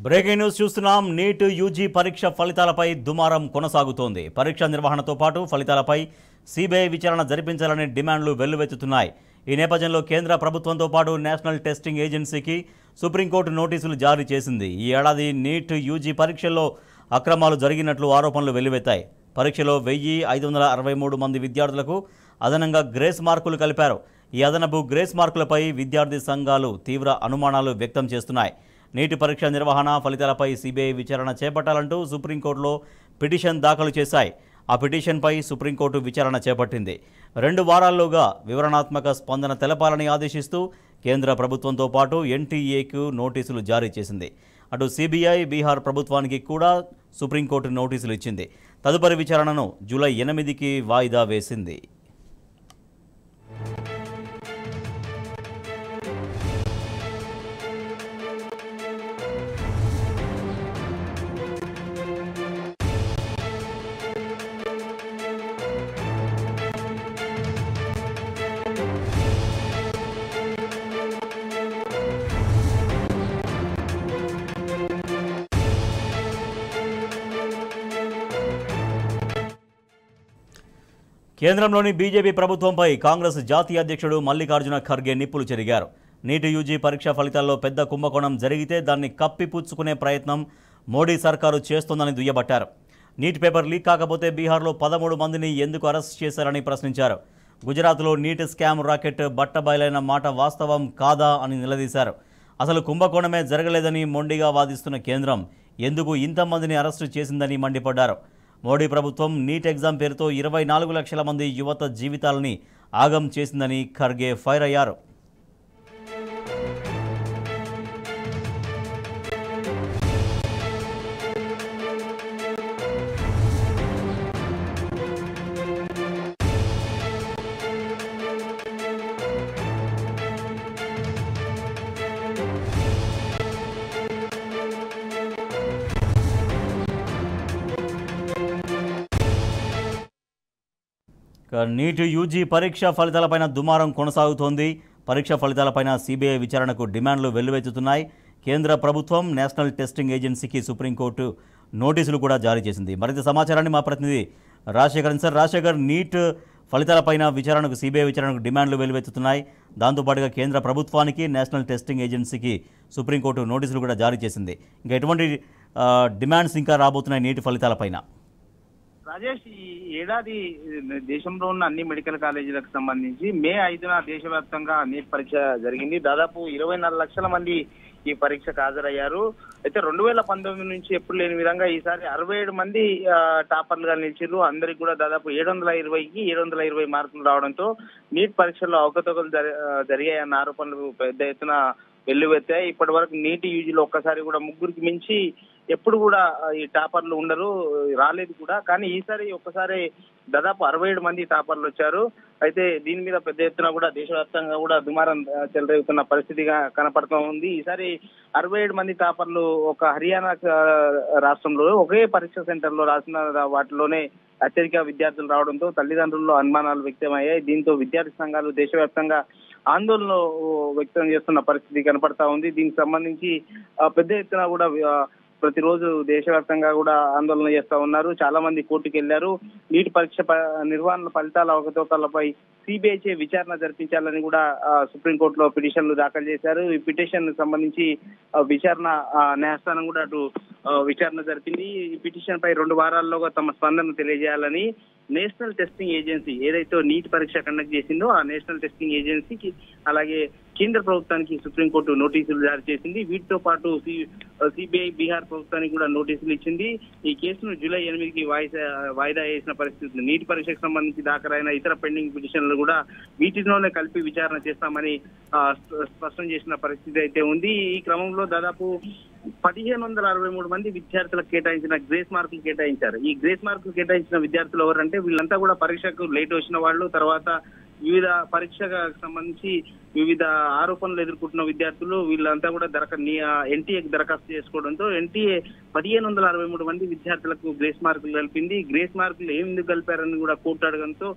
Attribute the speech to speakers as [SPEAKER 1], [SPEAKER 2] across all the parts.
[SPEAKER 1] Breaking news చూస్తున్నాం. NEET UG పరీక్ష ఫలితాలపై దుమారం కొనసాగుతోంది. పరీక్ష నిర్వహణతో పాటు ఫలితాలపై సిబిఐ విచారణ జరిపించాలనే డిమాండ్లు వెల్లువెత్తుతున్నాయి. ఈ నేపథ్యంలో కేంద్ర ప్రభుత్వంతో పాటు నేషనల్ టెస్టింగ్ ఏజెన్సీకి సుప్రీంకోర్టు నోటీసులు జారీ చేసింది. ఈ ఏడాది నీట్ యూజీ పరీక్షల్లో అక్రమాలు జరిగినట్లు ఆరోపణలు వెల్లువెత్తాయి. పరీక్షలో 1563 మంది విద్యార్థులకు అదనంగా గ్రేస్ మార్కులు కలిపారు. ఈ అదనపు గ్రేస్ మార్కులపై విద్యార్థి సంఘాలు తీవ్ర అనుమానాలు వ్యక్తం చేస్తున్నాయి. నీటి పరీక్ష నిర్వహణ ఫలితాలపై సిబిఐ విచారణ చేపట్టాలంటూ సుప్రీంకోర్టులో పిటిషన్ దాఖలు చేశాయి. ఆ పిటిషన్పై సుప్రీంకోర్టు విచారణ చేపట్టింది. 2 వారాల్లోగా వివరణాత్మక స్పందన తెలపాలని ఆదేశిస్తూ కేంద్ర ప్రభుత్వంతో పాటు ఎన్టీఏకు నోటీసులు జారీ చేసింది. అటు సిబిఐ, బీహార్ ప్రభుత్వానికి కూడా సుప్రీంకోర్టు నోటీసులు ఇచ్చింది. తదుపరి విచారణను జూలై 8కి వాయిదా వేసింది. కేంద్రంలోని బీజేపీ ప్రభుత్వంపై కాంగ్రెస్ జాతీయ అధ్యక్షుడు మల్లికార్జున ఖర్గే నిప్పులు చెరిగారు. నీటి యూజీ పరీక్ష ఫలితాల్లో పెద్ద కుంభకోణం జరిగితే దాన్ని కప్పిపుచ్చుకునే ప్రయత్నం మోడీ సర్కారు చేస్తోందని దుయ్యబట్టారు. నీట్ పేపర్ లీక్ కాకపోతే బీహార్లో 13 మందిని ఎందుకు అరెస్ట్ చేశారని ప్రశ్నించారు. గుజరాత్లో నీట్ స్కామ్ రాకెట్ బట్టబయలైన మాట వాస్తవం కాదా అని నిలదీశారు. అసలు కుంభకోణమే జరగలేదని మొండిగా వాదిస్తున్న కేంద్రం ఎందుకు ఇంతమందిని అరెస్టు చేసిందని మండిపడ్డారు. మోడీ ప్రభుత్వం నీట్ ఎగ్జామ్ పేరుతో 24 లక్షల మంది యువత జీవితాలని ఆగం చేసిందని ఖర్గే ఫైర్ అయ్యారు. నీట్ యూజీ పరీక్ష ఫలితాలపైన దుమారం కొనసాగుతోంది. పరీక్ష ఫలితాలపైన సిబిఐ విచారణకు డిమాండ్లు వెల్లువెత్తుతున్నాయి. కేంద్ర ప్రభుత్వం నేషనల్ టెస్టింగ్ ఏజెన్సీకి సుప్రీంకోర్టు నోటీసులు కూడా జారీ చేసింది. మరింత సమాచారాన్ని మా ప్రతినిధి రాజశేఖర్ సార్. రాజశేఖర్, నీట్ ఫలితాలపైన విచారణకు సిబిఐ విచారణకు డిమాండ్లు వెల్లువెత్తుతున్నాయి. దాంతోపాటుగా కేంద్ర ప్రభుత్వానికి నేషనల్ టెస్టింగ్ ఏజెన్సీకి సుప్రీంకోర్టు నోటీసులు కూడా జారీ చేసింది. ఇంకా ఎటువంటి డిమాండ్స్ ఇంకా రాబోతున్నాయి నీట్ ఫలితాలపైన?
[SPEAKER 2] రాజేష్, ఈ ఏడాది దేశంలో ఉన్న అన్ని మెడికల్ కాలేజీలకు సంబంధించి మే 5న దేశవ్యాప్తంగా నీట్ పరీక్ష జరిగింది. దాదాపు 24 లక్షల మంది ఈ పరీక్షకు హాజరయ్యారు. అయితే 2019 నుంచి ఎప్పుడు లేని విధంగా ఈసారి 67 మంది టాపర్లుగా నిలిచారు. అందరికి కూడా దాదాపు 720కి 720 మార్కులు రావడంతో నీట్ పరీక్షల్లో అవకతవకలు జరిగాయన్న ఆరోపణలు పెద్ద ఎత్తున వెల్లువెత్తాయి. ఇప్పటి వరకు నీటి యూజీలో ఒక్కసారి కూడా 3కి మించి ఎప్పుడు కూడా ఈ టాపర్లు ఉండరు, రాలేదు కూడా. కానీ ఈసారి ఒక్కసారి దాదాపు 67 మంది టాపర్లు వచ్చారు. అయితే దీని మీద పెద్ద ఎత్తున కూడా దేశవ్యాప్తంగా కూడా దుమారం చెలరేగుతున్న పరిస్థితిగా కనపడుతూ ఉంది. ఈసారి 67 మంది టాపర్లు ఒక హర్యానా రాష్ట్రంలో ఒకే పరీక్ష సెంటర్ లో రాసిన వాటిలోనే అత్యధిక విద్యార్థులు రావడంతో తల్లిదండ్రుల్లో అనుమానాలు వ్యక్తమయ్యాయి. దీంతో విద్యార్థి సంఘాలు దేశవ్యాప్తంగా ఆందోళన వ్యక్తం చేస్తున్న పరిస్థితి కనపడతా ఉంది. దీనికి సంబంధించి పెద్ద ఎత్తున కూడా ప్రతిరోజు దేశవ్యాప్తంగా కూడా ఆందోళన చేస్తా ఉన్నారు. చాలా మంది కోర్టుకు వెళ్లారు. నీటి పరీక్ష నిర్వహణ ఫలితాల అవకతవకలపై సిబిఐ విచారణ జరిపించాలని కూడా సుప్రీంకోర్టులో పిటిషన్లు దాఖలు చేశారు. ఈ పిటిషన్ సంబంధించి విచారణ న్యాయస్థానం కూడా అటు విచారణ జరిపింది. ఈ పిటిషన్ పై 2 వారాల్లోగా తమ స్పందన తెలియజేయాలని నేషనల్ టెస్టింగ్ ఏజెన్సీ ఏదైతే నీట్ పరీక్ష కండక్ట్ చేసిందో ఆ నేషనల్ టెస్టింగ్ ఏజెన్సీకి అలాగే కేంద్ర ప్రభుత్వానికి సుప్రీంకోర్టు నోటీసులు జారీ చేసింది. వీటితో పాటు సిబిఐ, బీహార్ ప్రభుత్వానికి కూడా నోటీసులు ఇచ్చింది. ఈ కేసును జూలై 8కి వాయిదా వేసిన పరిస్థితి. నీటి పరీక్షకు సంబంధించి దాఖలైన ఇతర పెండింగ్ పిటిషన్లు కూడా వీటిలోనే కలిపి విచారణ చేస్తామని స్పష్టం చేసిన పరిస్థితి అయితే ఉంది. ఈ క్రమంలో దాదాపు 1563 మంది విద్యార్థులకు కేటాయించిన గ్రేస్ మార్కులు కేటాయించారు. ఈ గ్రేస్ మార్కులు కేటాయించిన విద్యార్థులు ఎవరంటే వీళ్ళంతా కూడా పరీక్షకు లేట్ వచ్చిన వాళ్ళు, తర్వాత వివిధ పరీక్షకు సంబంధించి వివిధ ఆరోపణలు ఎదుర్కొంటున్న విద్యార్థులు వీళ్ళంతా కూడా ఎన్టీఏకి దరఖాస్తు చేసుకోవడంతో ఎన్టీఏ 1563 మంది విద్యార్థులకు గ్రేస్ మార్కులు కలిపింది. గ్రేస్ మార్కులు ఎందుకు కలిపారని కూడా కోర్టు అడగడంతో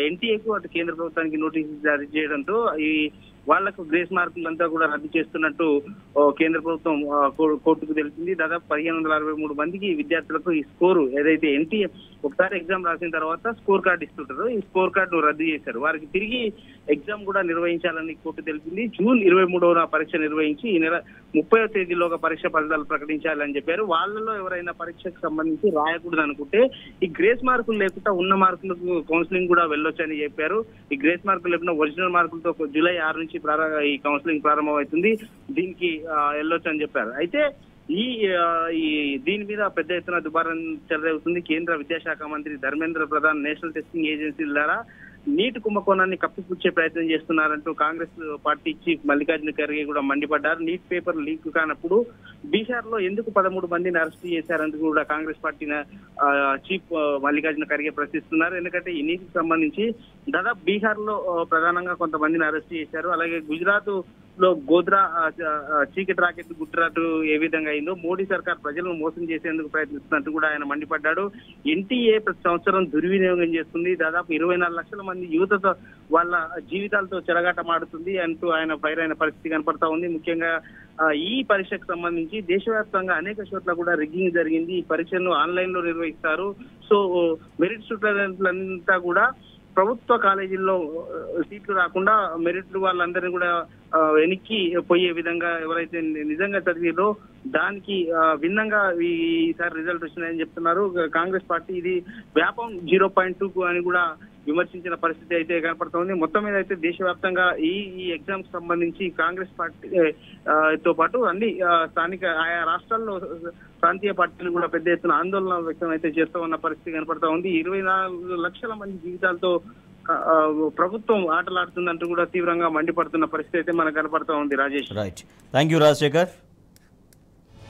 [SPEAKER 2] ఎన్టీఏకు అటు కేంద్ర ప్రభుత్వానికి నోటీసులు జారీ చేయడంతో ఈ వాళ్లకు గ్రేస్ మార్కులంతా కూడా రద్దు చేస్తున్నట్టు కేంద్ర ప్రభుత్వం కోర్టుకు తెలిసింది. దాదాపు 1563 మందికి విద్యార్థులకు ఈ స్కోరు ఏదైతే ఎన్టీఏ ఒకసారి ఎగ్జామ్ రాసిన తర్వాత స్కోర్ కార్డు ఇస్తుంటారో ఈ స్కోర్ కార్డు రద్దు చేశారు. వారికి తిరిగి ఎగ్జామ్ కూడా నిర్వహించాలని కోర్టు తెలిపింది. జూన్ 23వ పరీక్ష నిర్వహించి ఈ నెల 30వ తేదీలోగా పరీక్ష ఫలితాలు ప్రకటించాలని చెప్పారు. వాళ్ళలో ఎవరైనా పరీక్షకు సంబంధించి రాయకూడదు అనుకుంటే ఈ గ్రేస్ మార్కులు లేకుండా ఉన్న మార్కులకు కౌన్సిలింగ్ కూడా వెళ్ళొచ్చని చెప్పారు. ఈ గ్రేస్ మార్కులు లేకుండా ఒరిజినల్ మార్కులతో జూలై 6 నుంచి ఈ కౌన్సిలింగ్ ప్రారంభమవుతుంది. దీనికి వెళ్ళొచ్చు అని చెప్పారు. అయితే దీని మీద పెద్ద ఎత్తున దుబారం చెలరేగుతుంది. కేంద్ర విద్యాశాఖ మంత్రి Dharmendra Pradhan national testing agency ద్వారా నీట్ కుంభకోణాన్ని కప్పిపుచ్చే ప్రయత్నం చేస్తున్నారంటూ కాంగ్రెస్ పార్టీ చీఫ్ మల్లికార్జున ఖర్గే కూడా మండిపడ్డారు. నీట్ పేపర్ లీక్ కానప్పుడు బీహార్ లో ఎందుకు 13 మందిని అరెస్ట్ చేశారంటూ కూడా కాంగ్రెస్ పార్టీ చీఫ్ మల్లికార్జున ఖర్గే ప్రశ్నిస్తున్నారు. ఎందుకంటే ఈ నీటికి సంబంధించి దాదాపు బీహార్ లో ప్రధానంగా కొంతమందిని అరెస్ట్ చేశారు. అలాగే గుజరాత్ లో గోద్రా చీకటి రాకెట్ గుజరాత్ ఏ విధంగా అయిందో మోడీ సర్కార్ ప్రజలను మోసం చేసేందుకు ప్రయత్నిస్తున్నట్టు కూడా ఆయన మండిపడ్డాడు. ఎన్టీఏ ప్రతి సంవత్సరం దుర్వినియోగం చేస్తుంది. దాదాపు 24 లక్షల మంది యువతతో వాళ్ళ జీవితాలతో చెలగాటమాడుతుంది అంటూ ఆయన ఫైర్ అయిన పరిస్థితి కనపడతా ఉంది. ముఖ్యంగా ఈ పరీక్షకు సంబంధించి దేశవ్యాప్తంగా అనేక చోట్ల కూడా రిగ్గింగ్ జరిగింది. ఈ పరీక్షను ఆన్లైన్ లో నిర్వహిస్తారు. సో మెరిట్ స్టూడెంట్లంతా కూడా ప్రభుత్వ కాలేజీల్లో సీట్లు రాకుండా మెరిట్ వాళ్ళందరినీ కూడా వెనక్కి పోయే విధంగా ఎవరైతే నిజంగా చదివారో దానికి భిన్నంగా ఈసారి రిజల్ట్ వచ్చినాయని చెప్తున్నారు. కాంగ్రెస్ పార్టీ ఇది వ్యాపం 0.2 అని కూడా విమర్శించిన పరిస్థితి అయితే కనపడుతోంది. మొత్తం మీద అయితే దేశవ్యాప్తంగా ఈ ఎగ్జామ్ కి సంబంధించి కాంగ్రెస్ పార్టీ తో పాటు అన్ని స్థానిక ఆయా రాష్ట్రాల్లో ప్రాంతీయ పార్టీలు కూడా పెద్ద ఎత్తున ఆందోళన వ్యక్తం అయితే చేస్తూ ఉన్న పరిస్థితి కనపడతా ఉంది. 24 లక్షల మంది జీవితాలతో ప్రభుత్వం ఆటలాడుతుందంటూ కూడా తీవ్రంగా మండిపడుతున్న పరిస్థితి అయితే మనకు కనపడతా ఉంది. Rajesh.
[SPEAKER 1] Right, thank you Rajasekhar.